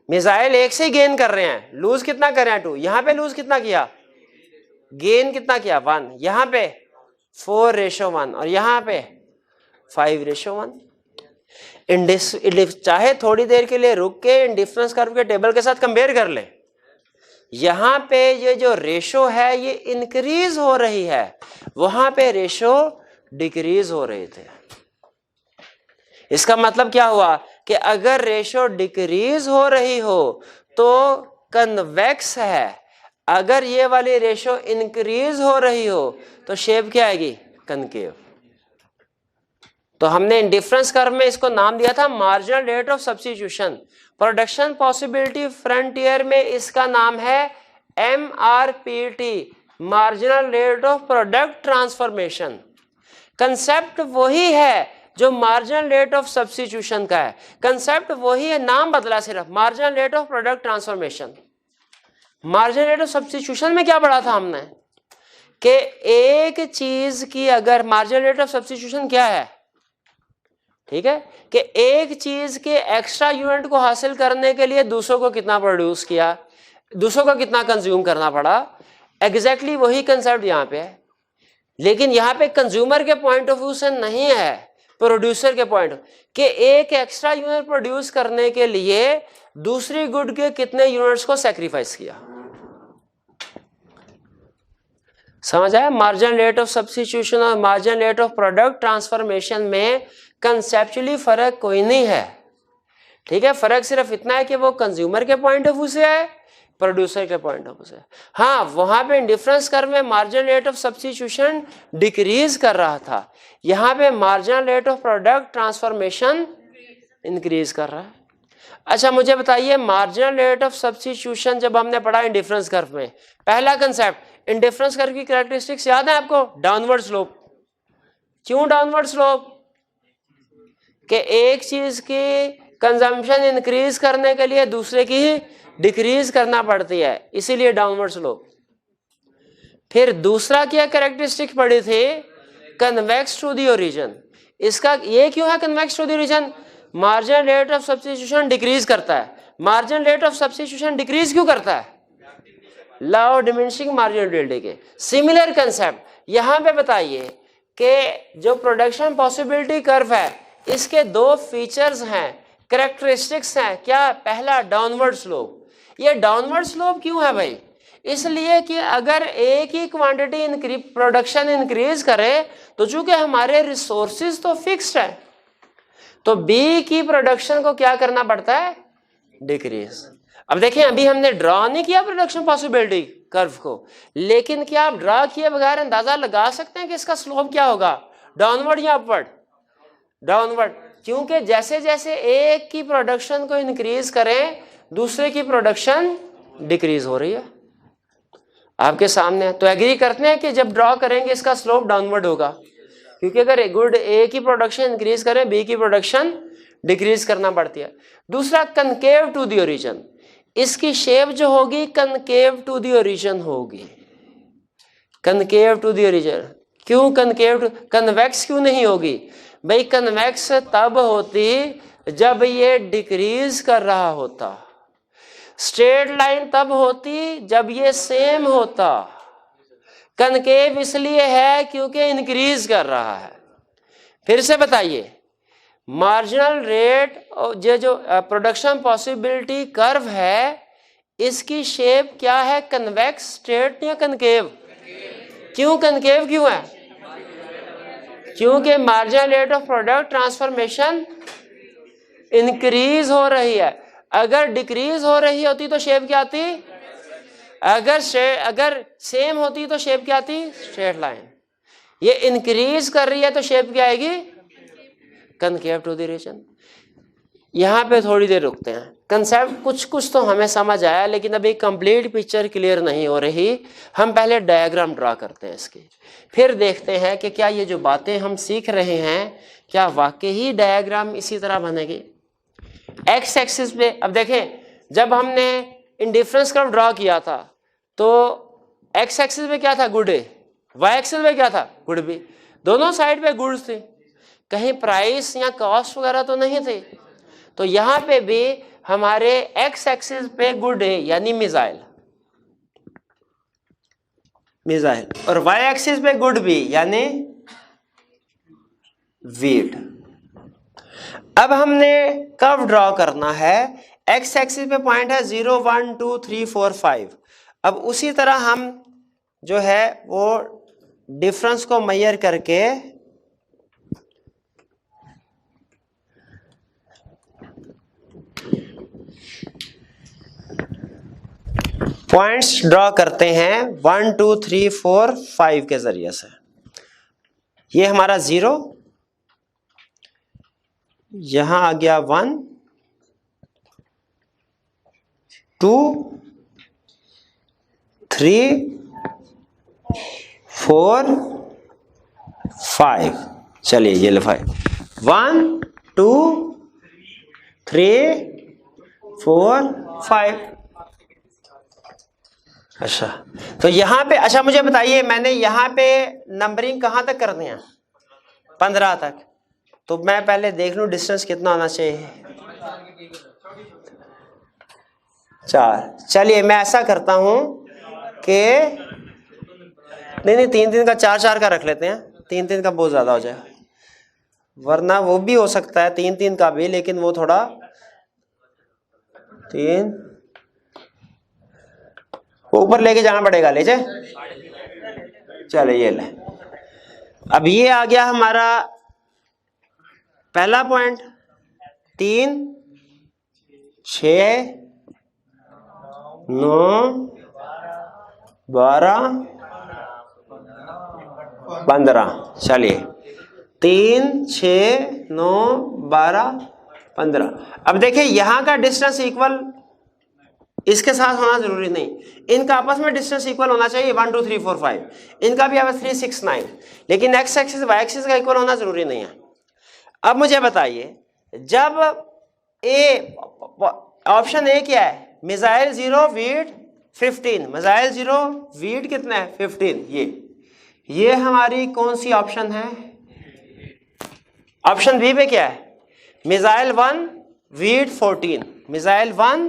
मिसाइल एक से गेन कर रहे हैं, लूज कितना कर रहे हैं 2। यहाँ पे लूज कितना किया, गेन कितना किया 1। यहाँ पे 4:1 और यहाँ पे 5:1। चाहे थोड़ी देर के लिए रुक के इंडिफरेंस कर्व के टेबल के साथ कंपेयर कर ले। यहां पे ये जो रेशो है ये इंक्रीज हो रही है, वहां पे रेशो डिक्रीज हो रहे थे। इसका मतलब क्या हुआ कि अगर रेशो डिक्रीज हो रही हो तो कन्वेक्स है, अगर ये वाली रेशो इंक्रीज हो रही हो तो शेप क्या आएगी, कनकेव। तो हमने इंडिफरेंस कर्व में इसको नाम दिया था marginal rate of substitution. Production possibility frontier में इसका नाम है MRPT, marginal rate of product transformation. Concept वही है जो मार्जिनल रेट ऑफ सब्स्टिट्यूशन का है, कंसेप्ट वही है, नाम बदला सिर्फ, marginal rate of product transformation. Marginal rate of substitution में क्या पढ़ा था हमने कि एक चीज की अगर मार्जिनल रेट ऑफ सब्स्टिट्यूशन क्या है, ठीक है, कि एक चीज के एक्स्ट्रा यूनिट को हासिल करने के लिए दूसरों को कितना प्रोड्यूस किया, दूसरों को कितना कंज्यूम करना पड़ा। एग्जैक्टली वही कंसेप्ट यहाँ पे है, लेकिन यहाँ पे कंज्यूमर के पॉइंट ऑफ व्यू से नहीं है, प्रोड्यूसर के पॉइंट कि एक एक्स्ट्रा यूनिट प्रोड्यूस करने के लिए दूसरी गुड के कितने यूनिट्स को सैक्रिफाइस किया। समझ आया? मार्जिनल रेट ऑफ सब्स्टिट्यूशन और marginal rate of product transformation में कंसेप्चुअली फर्क कोई नहीं है, ठीक है। फर्क सिर्फ इतना है कि वो कंज्यूमर के पॉइंट ऑफ व्यू से है, प्रोड्यूसर के पॉइंट ऑफ व्यू से। हाँ, वहां पे इंडिफरेंस कर्व में marginal rate of substitution decrease कर रहा था, यहाँ पे marginal rate of product transformation increase कर रहा है। अच्छा मुझे बताइए, मार्जिनल रेट ऑफ सब्स्टिट्यूशन जब हमने पढ़ा इंडिफरेंस कर्व में, पहला कंसेप्ट इंडिफरेंस कर्व की कैरेक्टरिस्टिक्स याद है आपको? Downward slope. क्यों डाउनवर्ड स्लोप? कि एक चीज की कंजम्पशन इंक्रीज करने के लिए दूसरे की डिक्रीज करना पड़ती है, इसीलिए डाउनवर्ड स्लोप। फिर दूसरा क्या कैरेक्टरिस्टिक पड़ी थी? Convex to the origin. इसका ये क्यों है convex to the origin? Marginal rate of substitution decrease करता है। Marginal rate of substitution decrease क्यों करता है? लॉ ऑफ डिमिनिशिंग मार्जिनलिटी के सिमिलर कंसेप्ट यहां पे बताइए कि जो प्रोडक्शन पॉसिबिलिटी कर्व है इसके दो फीचर्स हैं, कैरेक्टरिस्टिक्स हैं। क्या? पहला डाउनवर्ड स्लोप। ये डाउनवर्ड स्लोप क्यों है भाई? इसलिए कि अगर एक ही क्वांटिटी प्रोडक्शन इंक्रीज करे तो चूंकि हमारे रिसोर्सेज तो फिक्स्ड है, तो बी की प्रोडक्शन को क्या करना पड़ता है? डिक्रीज। अब देखिए, अभी हमने ड्रॉ नहीं किया प्रोडक्शन पॉसिबिलिटी कर्व को, लेकिन क्या आप ड्रॉ किए बगैर अंदाजा लगा सकते हैं कि इसका स्लोप क्या होगा, डाउनवर्ड या अपवर्ड? डाउनवर्ड, क्योंकि जैसे जैसे एक की प्रोडक्शन को इंक्रीज करें दूसरे की प्रोडक्शन डिक्रीज हो रही है आपके सामने। तो एग्री करते हैं कि जब ड्रॉ करेंगे इसका स्लोप डाउनवर्ड होगा, क्योंकि अगर गुड ए की प्रोडक्शन इंक्रीज करें बी की प्रोडक्शन डिक्रीज करना पड़ती है। दूसरा कनकेव टू द ओरिजिन, इसकी शेप जो होगी कनकेव टू द ओरिजिन होगी। कनकेव टू द ओरिजिन क्यों? कनकेव टू, कन्वेक्स क्यों नहीं होगी भाई? कन्वेक्स तब होती जब ये डिक्रीज कर रहा होता, स्ट्रेट लाइन तब होती जब ये सेम होता। कनकेव इसलिए है क्योंकि इंक्रीज कर रहा है। फिर से बताइए, मार्जिनल रेट जो प्रोडक्शन पॉसिबिलिटी कर्व है, इसकी शेप क्या है? कन्वेक्स, स्ट्रेट या कनकेव? क्यों कनकेव क्यों है? क्योंकि marginal rate of product transformation increase हो रही है। अगर डिक्रीज हो रही होती तो शेप क्या आती? अगर सेम होती तो शेप क्या आती? Straight line. ये इंक्रीज कर रही है तो शेप क्या आएगी? Concave to the region. यहां पे थोड़ी देर रुकते हैं। कंसेप्ट कुछ तो हमें समझ आया, लेकिन अभी कंप्लीट पिक्चर क्लियर नहीं हो रही। हम पहले डायग्राम ड्रा करते हैं इसकी, फिर देखते हैं कि क्या ये जो बातें हम सीख रहे हैं क्या वाकई ही डायग्राम इसी तरह बनेगी। एक्स एक्सिस पे अब देखें, जब हमने इंडिफरेंस कर्व ड्रा किया था तो एक्स एक्सिस पे क्या था? गुड ए। वाई एक्सिस पे क्या था? Good B. दोनों साइड पे गुड्स थे, कहीं प्राइस या कॉस्ट वगैरह तो नहीं थे। तो यहां पे भी हमारे एक्स एक्सिस पे गुड है यानी मिसाइल, और वाई एक्सिस पे गुड बी यानी वीट। अब हमने कर्व ड्रॉ करना है। एक्स एक्सिस पे पॉइंट है 0 1 2 3 4 5। अब उसी तरह हम जो है वो डिफरेंस को मेजर करके पॉइंट्स ड्रॉ करते हैं 1 2 3 4 5 के जरिए से। ये हमारा 0, यहां आ गया 1 2 3 4 5। चलिए ये ले 5 1 2 3 4 5। अच्छा, तो यहां पे अच्छा मुझे बताइए, मैंने यहां पे नंबरिंग कहां तक करनी है? 15 तक। तो मैं पहले देख लूं डिस्टेंस कितना होना चाहिए। 4। चलिए मैं ऐसा करता हूं कि नहीं 3 का 4 का रख लेते हैं। 3 का बहुत ज्यादा हो जाएगा, वरना वो भी हो सकता है 3 का भी, लेकिन वो थोड़ा 3 ऊपर लेके जाना पड़ेगा। ले जाए, चले ये ले। अब ये आ गया हमारा पहला पॉइंट। 3 6 9 12 15। चलिए 3 6 9 12 15। अब देखिए यहां का डिस्टेंस इक्वल इसके साथ होना जरूरी नहीं, इनका आपस में डिस्टेंस इक्वल होना चाहिए 1 2 3 4 5। इनका भी आपस 3 6 9, लेकिन एक्स एक्सिस वाई एक्सिस का इक्वल होना जरूरी नहीं है। अब मुझे बताइए, जब ए ऑप्शन ए क्या है? Missile 0 wheat 15। मिसाइल 0 वीट कितना है? 15। ये हमारी कौन सी ऑप्शन है? ऑप्शन बी पे क्या है? Missile 1 wheat 14। मिसाइल 1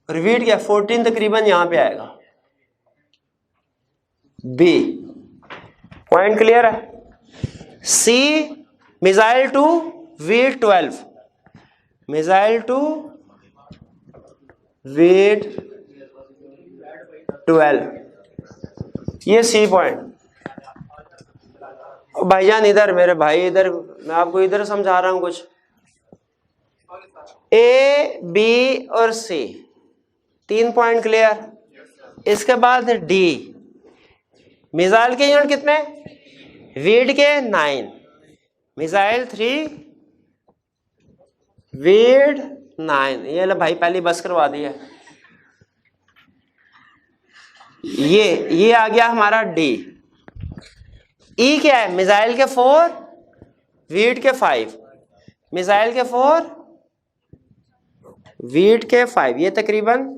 और वीट क्या? 14 तकरीबन यहां पे आएगा। बी पॉइंट क्लियर है। सी मिसाइल 2 वीट 12। मिसाइल 2 वीट 12, ये सी पॉइंट। भाईजान इधर, मेरे भाई इधर, मैं आपको इधर समझा रहा हूं कुछ। ए बी और सी 3 पॉइंट क्लियर। इसके बाद डी, मिसाइल के यूनिट कितने? वीट के 9। Missile 3 wheat 9। ये ले भाई पहली बस करवा दी है। ये आ गया हमारा डी। ई क्या है? मिसाइल के 4 वीट के 5। मिसाइल के 4 वीट के 5, ये तकरीबन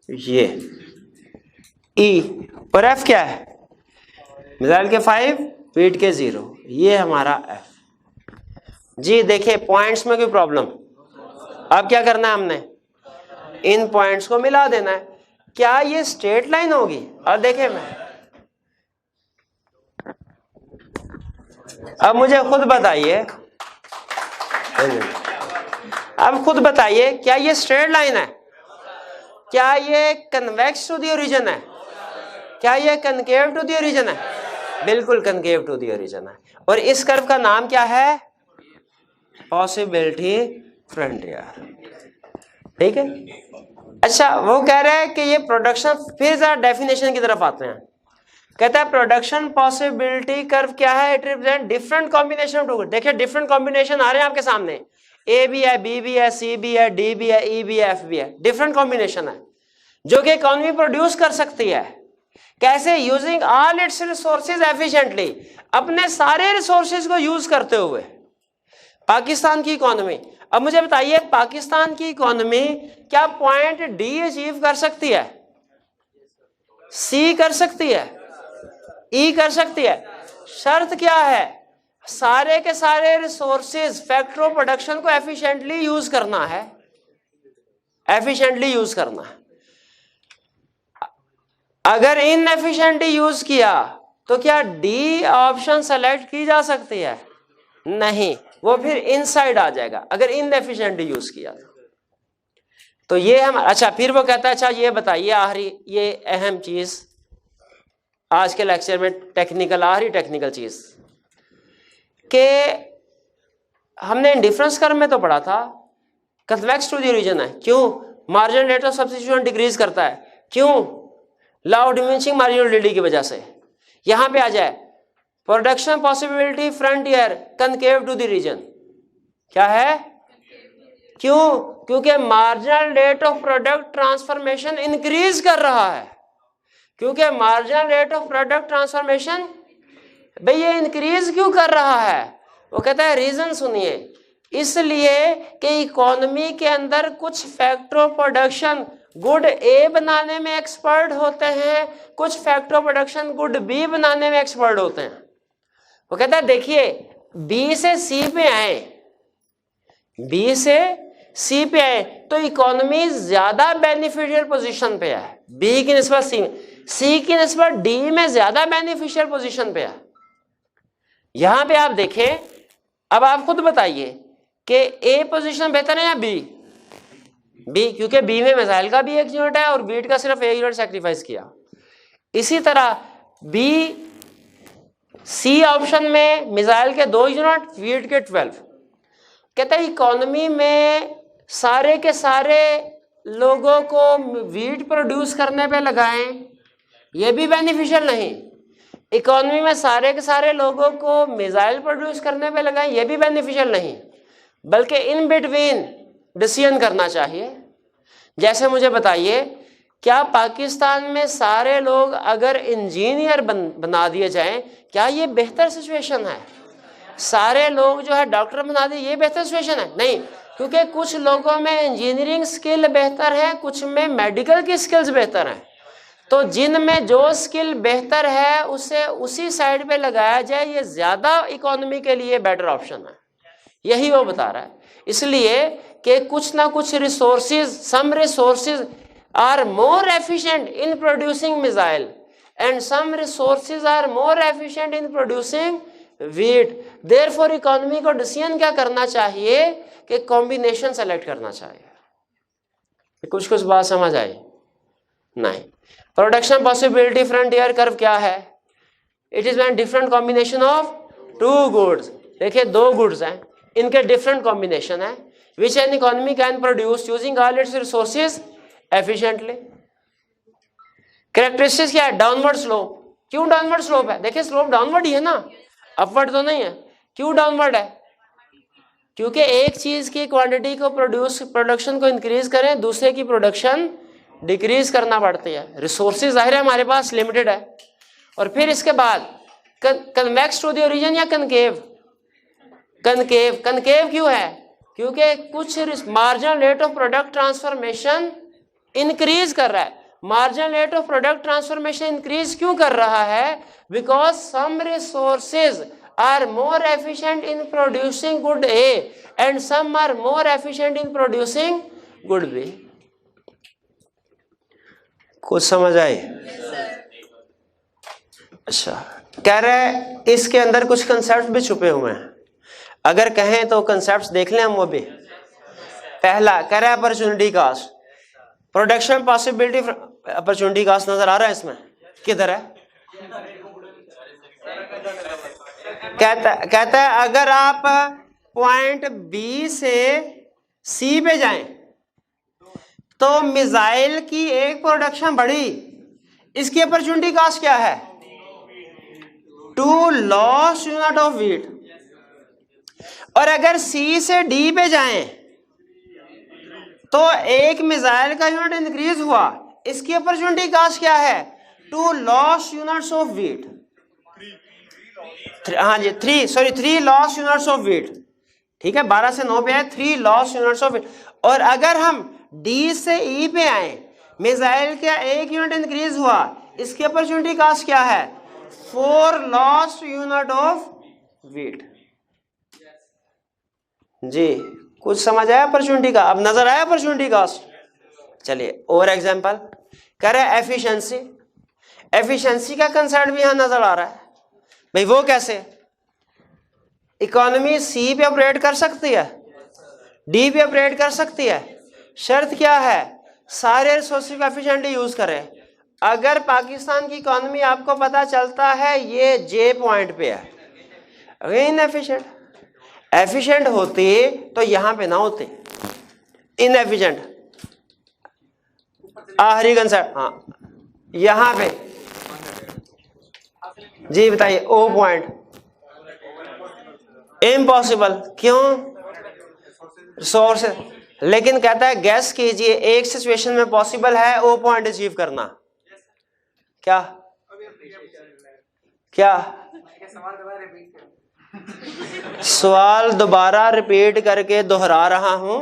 ये ई। और एफ क्या है? मिसाइल के 5 वीट के 0, ये हमारा एफ। जी देखिए पॉइंट्स में कोई प्रॉब्लम? अब क्या करना है हमने? इन पॉइंट्स को मिला देना है। क्या ये स्ट्रेट लाइन होगी? और देखें मैं अब मुझे खुद बताइए, अब खुद बताइए, क्या ये स्ट्रेट लाइन है? क्या ये कन्वेक्स टू द ओरिजिन है? क्या ये कनकेव टू द ओरिजिन है? बिल्कुल कनकेव टू द ओरिजिन है। और इस कर्व का नाम क्या है? Possibility frontier. ठीक है। अच्छा, वो कह रहे हैं कि ये प्रोडक्शन, फिर जरा डेफिनेशन की तरफ आते हैं। कहता है प्रोडक्शन पॉसिबिलिटी कर्व क्या है? It represent different combination of two. देखिए डिफरेंट कॉम्बिनेशन आ रहे हैं आपके सामने, ए भी है, बी भी है, सी भी है, डी भी है, ई भी है, एफ भी है। डिफरेंट कॉम्बिनेशन है जो कि इकोनॉमी प्रोड्यूस कर सकती है। कैसे? Using all it's resources efficiently, अपने सारे रिसोर्सेज को यूज करते हुए। पाकिस्तान की इकोनॉमी, अब मुझे बताइए पाकिस्तान की इकोनॉमी क्या पॉइंट डी अचीव कर सकती है? सी कर सकती है? ई कर सकती है? शर्त क्या है? सारे के सारे रिसोर्सेज, फैक्टर ऑफ प्रोडक्शन को एफिशिएंटली यूज करना है, एफिशिएंटली यूज करना है। अगर इनएफिशिएंटली यूज किया तो क्या डी ऑप्शन सेलेक्ट की जा सकती है? नहीं, वो फिर इनसाइड आ जाएगा अगर इनएफिशिएंटली यूज किया तो ये हम। अच्छा, फिर वो कहता है अच्छा ये बताइए आखिरी, ये अहम चीज आज के लेक्चर में, टेक्निकल, आखिरी टेक्निकल चीज के हमने इंडिफरेंस कर्व में तो पढ़ा था कन्वेक्स टू द ओरिजिन है। क्यों? Marginal rate of substitution decrease करता है। क्यों? लॉ ऑफ डिमिनिशिंग मार्जिनलिटी की वजह से। यहां पे आ जाए production possibility frontier concave to the region, क्या है? क्यों? क्योंकि marginal rate of product transformation increase कर रहा है। क्योंकि marginal rate of product transformation, भाई ये इंक्रीज क्यों कर रहा है? वो कहता है रीजन सुनिए, इसलिए कि इकोनॉमी के अंदर कुछ factor of production good A बनाने में एक्सपर्ट होते हैं, कुछ factor of production good B बनाने में एक्सपर्ट होते हैं। वो कहता है देखिए बी से सी पे आए, बी से सी पे आए तो इकोनॉमी ज्यादा बेनिफिशियल पोजीशन पे है, बी की निस्बत सी में, सी की निस्बत डी में ज्यादा बेनिफिशियल पोजीशन पे है। यहां पे आप देखें, अब आप खुद बताइए कि ए पोजीशन बेहतर है या बी? बी, क्योंकि बी में मिसाइल का भी 1 यूनिट है और बीट का सिर्फ 1 यूनिट सेक्रीफाइस किया। इसी तरह बी, सी ऑप्शन में मिसाइल के 2 यूनिट, वीट के 12। कहता है इकोनॉमी में सारे के सारे लोगों को वीट प्रोड्यूस करने पे लगाएं, ये भी बेनिफिशियल नहीं। इकोनॉमी में सारे के सारे लोगों को मिसाइल प्रोड्यूस करने पे लगाएं, ये भी बेनिफिशियल नहीं, बल्कि इन बिटवीन डिसीजन करना चाहिए। जैसे मुझे बताइए, क्या पाकिस्तान में सारे लोग अगर इंजीनियर बना दिए जाएं, क्या ये बेहतर सिचुएशन है? सारे लोग जो है डॉक्टर बना दिए, ये बेहतर सिचुएशन है? नहीं, क्योंकि कुछ लोगों में इंजीनियरिंग स्किल बेहतर है, कुछ में मेडिकल की स्किल्स बेहतर हैं। तो जिनमें जो स्किल बेहतर है उसे उसी साइड पे लगाया जाए, ये ज्यादा इकोनॉमी के लिए बेटर ऑप्शन है। यही वो बता रहा है। इसलिए कि कुछ ना कुछ resources, some resources are more efficient in producing missile and some resources are more efficient in producing wheat. Therefore economy को डिसीजन क्या करना चाहिए कि कॉम्बिनेशन सेलेक्ट करना चाहिए। कुछ बात समझ आई? नहीं। प्रोडक्शन पॉसिबिलिटी फ्रंटियर कर्व क्या है? It is when different combination of 2 goods. देखिए 2 गुड्स हैं, इनके डिफरेंट कॉम्बिनेशन है, which an economy can produce using all its resources efficiently. Characteristics क्या है? Downward slope. क्यों डाउनवर्ड स्लोप है? देखिए स्लोप डाउनवर्ड ही है ना, अपवर्ड तो नहीं है। क्यों डाउनवर्ड है? क्योंकि एक चीज की क्वांटिटी को प्रोडक्शन को इंक्रीज करें, दूसरे की प्रोडक्शन डिक्रीज करना पड़ती है। रिसोर्सेज जाहिर है हमारे पास लिमिटेड है। और फिर इसके बाद कन्वेक्स टू द ओरिजिन या कनकेव? कनकेव। कनकेव क्यों है? क्योंकि कुछ marginal rate of product transformation increase कर रहा है। Marginal rate of product transformation increase क्यों कर रहा है? Because some resources are more efficient in producing good A and some are more efficient in producing good B. कुछ समझ आए? अच्छा, कह रहे इसके अंदर कुछ कंसेप्ट भी छुपे हुए हैं, अगर कहें तो कंसेप्ट्स देख लें हम वो भी। पहला कह रहा है opportunity cost, production possibility. Opportunity cost नजर आ रहा है इसमें? किधर है? कहता है अगर आप पॉइंट बी से सी पे जाएं तो मिसाइल की एक प्रोडक्शन बढ़ी, इसकी अपॉर्चुनिटी कास्ट क्या है? 2 लॉस्ट यूनिट ऑफ व्हीट। और अगर सी से डी पे जाएं तो एक मिसाइल का यूनिट इंक्रीज हुआ, इसकी अपॉर्चुनिटी कास्ट क्या है? 2 लॉस्ट यूनिट्स ऑफ व्हीट। हाँ जी 3 लॉस्ट यूनिट्स ऑफ व्हीट। ठीक है 12 से 9 पे है 3 लॉस्ट यूनिट्स ऑफ व्हीट। और अगर हम डी से ई पे आए, मिसाइल का एक यूनिट इंक्रीज हुआ, इसकी अपॉर्चुनिटी कास्ट क्या है? 4 लॉस्ट यूनिट ऑफ व्हीट। जी कुछ समझ आया अपॉर्चुनिटी का? अब नजर आया अपॉर्चुनिटी कास्ट? चलिए और एग्जांपल कह रहे हैं एफिशिएंसी। एफिशिएंसी का कंसेप्ट भी यहां नजर आ रहा है भाई। वो कैसे? इकोनॉमी सी पे ऑपरेट कर सकती है, डी पे ऑपरेट कर सकती है, शर्त क्या है? सारे रिसोर्सेज को एफिशिएंटली यूज करें। अगर पाकिस्तान की इकोनॉमी आपको पता चलता है ये जे पॉइंट पे है, अगर इनएफिशिएंट एफिशिएंट होती तो यहां पे ना होते, इनएफिशिएंट। आखिरी कंसेप्ट हाँ यहां पे। जी बताइए ओ पॉइंट इम्पॉसिबल। क्यों? सोर्स। लेकिन कहता है गैस कीजिए एक सिचुएशन में पॉसिबल है ओ पॉइंट अचीव करना। क्या क्या सवाल दोबारा रिपीट करके दोहरा रहा हूं,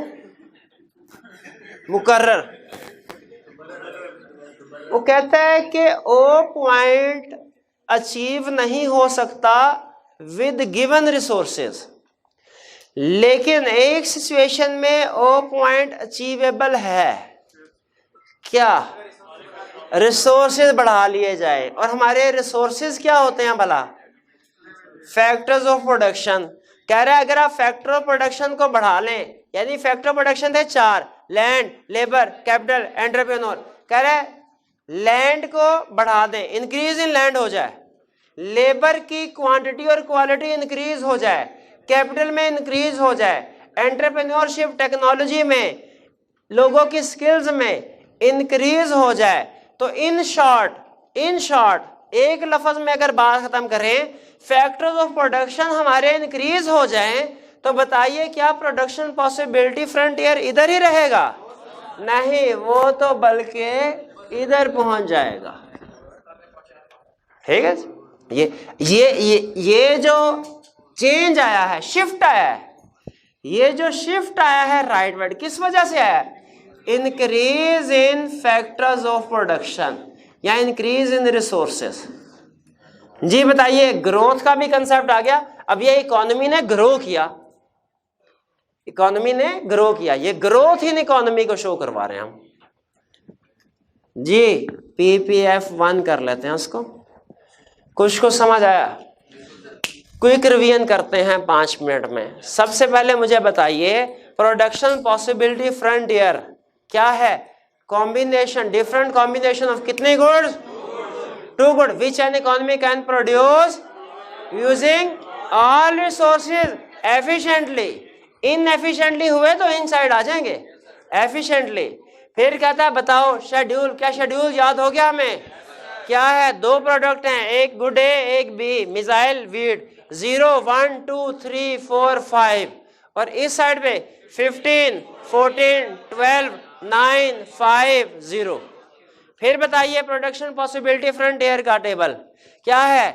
मुकर्रर। वो कहता है कि ओ पॉइंट अचीव नहीं हो सकता विद गिवन रिसोर्सेज, लेकिन एक सिचुएशन में ओ पॉइंट अचीवेबल है। क्या? रिसोर्सेज बढ़ा लिए जाए। और हमारे रिसोर्सेज क्या होते हैं भला? Factors of production. कह रहा है अगर आप फैक्टर ऑफ प्रोडक्शन को बढ़ा लें, यानी फैक्टर ऑफ प्रोडक्शन थे 4, लैंड, लेबर, कैपिटल, एंटरप्रेन्योर। कह रहा है लैंड को बढ़ा दें, इंक्रीज इन लैंड हो जाए, लेबर की क्वांटिटी और क्वालिटी इंक्रीज हो जाए, कैपिटल में इंक्रीज हो जाए, एंटरप्रेन्योरशिप टेक्नोलॉजी में, लोगों की स्किल्स में इंक्रीज हो जाए। तो इन शॉर्ट एक लफ्ज में अगर बात खत्म करें, फैक्टर्स ऑफ प्रोडक्शन हमारे इंक्रीज हो जाएं, तो बताइए क्या प्रोडक्शन पॉसिबिलिटी फ्रंटियर इधर ही रहेगा? नहीं, वो तो बल्कि इधर पहुंच जाएगा। ठीक है। ये जो चेंज आया है, शिफ्ट आया है, ये जो शिफ्ट आया है राइट वर्ड किस वजह से आया? Increase in factors of production या इंक्रीज इन रिसोर्सेस। जी बताइए ग्रोथ का भी कंसेप्ट आ गया। अब ये इकोनॉमी ने ग्रो किया, इकोनॉमी ने ग्रो किया, ये ग्रोथ इन इकोनॉमी को शो करवा रहे हैं हम। जी PPF 1 कर लेते हैं उसको। कुछ को समझ आया? क्विक रिवीजन करते हैं 5 मिनट में। सबसे पहले मुझे बताइए प्रोडक्शन पॉसिबिलिटी फ्रंटियर क्या है? कॉम्बिनेशन, डिफरेंट कॉम्बिनेशन ऑफ कितने goods? 2 good which an economy can produce using all resources efficiently. Inefficiently हुए तो इनसाइड आ जाएंगे, एफिशिएंटली। फिर कहता है बताओ शेड्यूल, क्या शेड्यूल याद हो गया हमें? क्या है? 2 प्रोडक्ट हैं, एक गुड ए एक बी, मिसाइल व्हीट 0 1 2 3 4 5, और इस साइड पे 15 14 12 9 5 0। फिर बताइए प्रोडक्शन पॉसिबिलिटी फ्रंटियर का टेबल क्या है?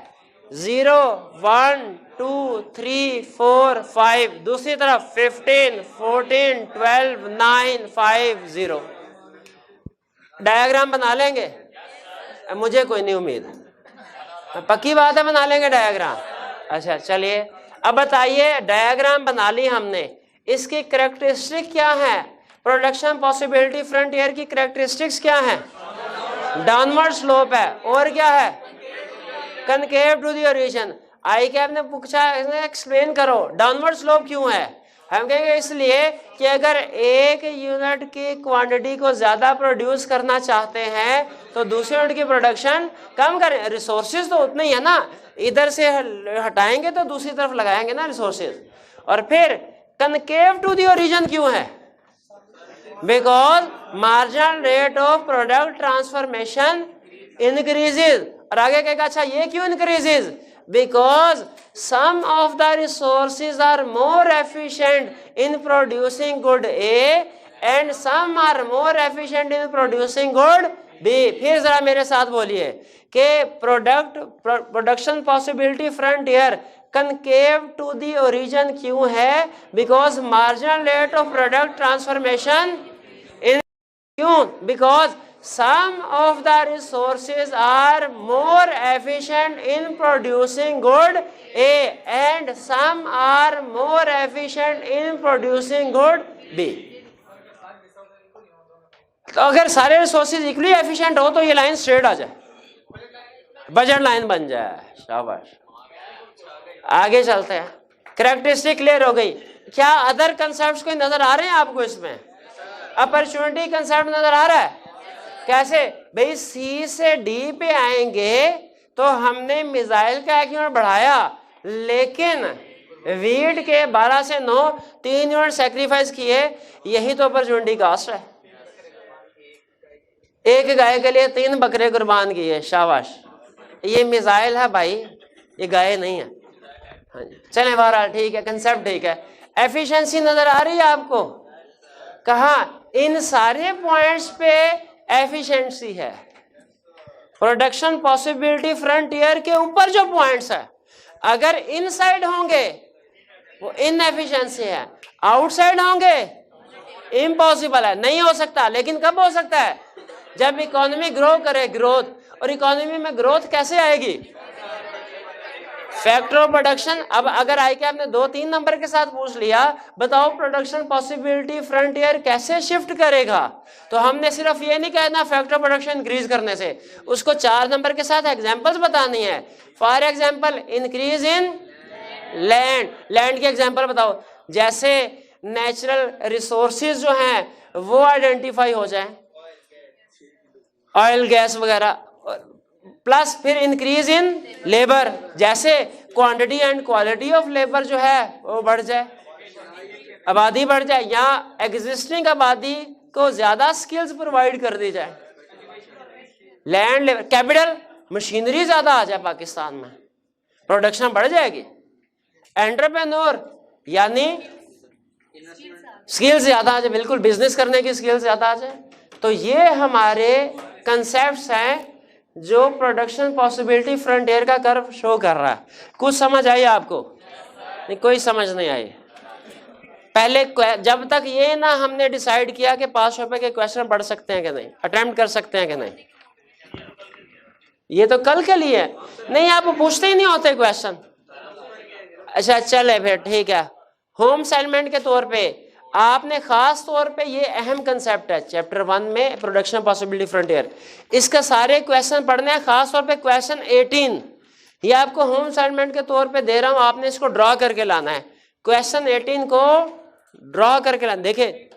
0 1 2 3 4 5, दूसरी तरफ 15 14 12 9 5 0। डायग्राम बना लेंगे? मुझे कोई नहीं उम्मीद, पक्की बात है बना लेंगे डायग्राम। अच्छा चलिए अब बताइए डायग्राम बना ली हमने, इसकी कैरेक्टरिस्टिक क्या है? प्रोडक्शन पॉसिबिलिटी फ्रंटियर की कैरेक्टरिस्टिक्स क्या है? डाउनवर्ड स्लोप है, और क्या है? Concave to the origin. आई कैप ने पूछा एक्सप्लेन करो डाउनवर्ड स्लोप क्यों है। हम कहेंगे इसलिए कि अगर एक यूनिट की क्वांटिटी को ज्यादा प्रोड्यूस करना चाहते हैं तो दूसरी यूनिट की प्रोडक्शन कम करें। रिसोर्सेज तो उतने ही है ना, इधर से हटाएंगे तो दूसरी तरफ लगाएंगे ना रिसोर्सेज। और फिर कनकेव टू द ओरिजिन क्यों है? Because marginal rate of product transformation increases. और आगे कहेगा अच्छा ये क्यों increases? Because some of the resources are more efficient in producing good A and some are more efficient in producing good B. फिर जरा मेरे साथ बोलिए कि production possibility frontier concave to the origin क्यों है? Because marginal rate of product transformation क्यों? Because some of the resources are more efficient in producing good A and some are more efficient in producing good B। तो अगर सारे resources equally efficient हो तो ये line straight आ जाए, budget line बन जाए। शाबाश। आगे चलते हैं। कैरेक्टरिस्टिक क्लियर हो गई। क्या अदर कंसेप्ट्स कोई नजर आ रहे हैं आपको? इसमें अपॉर्चुनिटी कंसेप्ट नजर आ रहा है? कैसे भाई? सी से डी पे आएंगे तो हमने मिसाइल का एक यूनिट बढ़ाया, लेकिन वीट के 12 से 9 3 यूनिट सेक्रीफाइस किए। यही तो अपॉर्चुनिटी कॉस्ट है। एक गाय के लिए 3 बकरे कुर्बान किए। शाबाश। ये मिसाइल है भाई, ये गाय नहीं है। हाँ जी, चलें बहरहाल ठीक है, कंसेप्ट ठीक है। एफिशिएंसी नजर आ रही है आपको? कहा इन सारे पॉइंट्स पे एफिशिएंसी है। प्रोडक्शन पॉसिबिलिटी फ्रंटियर के ऊपर जो पॉइंट्स है अगर इनसाइड होंगे वो इनएफिशिएंसी है, आउटसाइड होंगे इम्पॉसिबल है, नहीं हो सकता। लेकिन कब हो सकता है? जब इकोनॉमी ग्रो करे। ग्रोथ। और इकोनॉमी में ग्रोथ कैसे आएगी? Factor of production. अब अगर आई के आपने 2-3 नंबर के साथ पूछ लिया, बताओ प्रोडक्शन पॉसिबिलिटी फ्रंटियर कैसे शिफ्ट करेगा, तो हमने सिर्फ ये नहीं कहना फैक्टर ऑफ प्रोडक्शन इंक्रीज करने से, उसको 4 नंबर के साथ एग्जांपल्स बतानी है। For example increase in land. Land के एग्जांपल बताओ, जैसे नेचुरल रिसोर्सेज जो हैं वो आइडेंटिफाई हो जाए, ऑयल गैस वगैरह। प्लस फिर इंक्रीज इन लेबर, जैसे quantity and quality of labour जो है वो बढ़ जाए, आबादी बढ़ जाए, या एग्जिस्टिंग आबादी को ज्यादा स्किल्स प्रोवाइड कर दी जाए। लैंड लेबर कैपिटल मशीनरी ज्यादा आ जाए पाकिस्तान में, प्रोडक्शन बढ़ जाएगी। एंटरप्रेन्योर यानी स्किल्स ज्यादा आ जाए, बिल्कुल बिजनेस करने की स्किल्स ज्यादा आ जाए। तो ये हमारे कंसेप्ट्स हैं जो प्रोडक्शन पॉसिबिलिटी फ्रंटियर का कर्व शो कर रहा है। कुछ समझ आई आपको? नहीं, कोई समझ नहीं आई। पहले जब तक ये ना हमने डिसाइड किया कि 5 रुपए के क्वेश्चन पढ़ सकते हैं कि नहीं, अटेम्प्ट कर सकते हैं कि नहीं, ये तो कल के लिए है। नहीं, आप पूछते ही नहीं होते क्वेश्चन। अच्छा चले फिर ठीक है। होम सेटलमेंट के तौर पे आपने खास तौर पे ये अहम कंसेप्ट है चैप्टर 1 में प्रोडक्शन पॉसिबिलिटी फ्रंटियर, इसका सारे क्वेश्चन पढ़ने हैं। खास तौर पे क्वेश्चन 18 ये आपको होम असाइनमेंट के तौर पे दे रहा हूं, आपने इसको ड्रॉ करके लाना है। क्वेश्चन 18 को ड्रॉ करके लाना। देखिए